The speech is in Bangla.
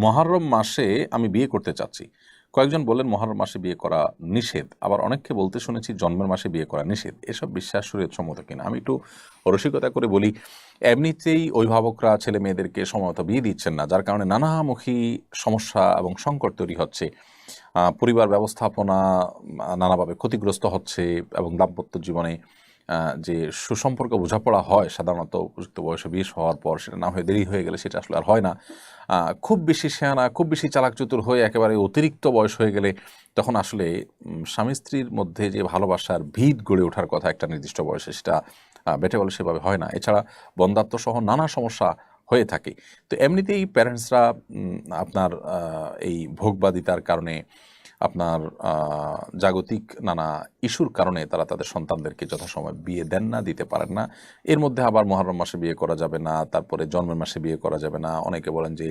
মহররম মাসে আমি বিয়ে করতে চাচ্ছি। কয়েকজন বললেন মহররম মাসে বিয়ে করা নিষেধ, আবার অনেককে বলতে শুনেছি জন্মের মাসে বিয়ে করা নিষেধ। এসব বিশ্বাস শরীয়তসম্মত কিনা? আমি একটু রসিকতা করে বলি, এমনিতেই অভিভাবকরা ছেলে মেয়েদেরকে সময়মতো বিয়ে দিচ্ছেন না, যার কারণে নানামুখী সমস্যা এবং সংকট তৈরি হচ্ছে। পরিবার ব্যবস্থাপনা নানাভাবে ক্ষতিগ্রস্ত হচ্ছে এবং দাম্পত্য জীবনে যে সুসম্পর্ক বোঝাপড়া হয় সাধারণত উপযুক্ত বয়সে বিয়ে হওয়ার পর, সেটা না হয়ে দেরি হয়ে গেলে সেটা আসলে আর হয় না। খুব বেশি শেয়ানা, খুব বেশি চালাক চতুর হয়ে একেবারে অতিরিক্ত বয়স হয়ে গেলে তখন আসলে স্বামী স্ত্রীর মধ্যে যে ভালোবাসার ভিত গড়ে ওঠার কথা একটা নির্দিষ্ট বয়সে, সেটা বেটে বলে সেভাবে হয় না। এছাড়া বন্ধ্যাত্ব সহ নানা সমস্যা হয়ে থাকে। তো এমনিতেই প্যারেন্টসরা আপনার এই ভোগবাদিতার কারণে, আপনার জাগতিক নানা ইস্যুর কারণে তারা তাদের সন্তানদেরকে যথাসময়ে বিয়ে দেন না, দিতে পারেন না। এর মধ্যে আবার মহররম মাসে বিয়ে করা যাবে না, তারপরে জন্মের মাসে বিয়ে করা যাবে না। অনেকে বলেন যে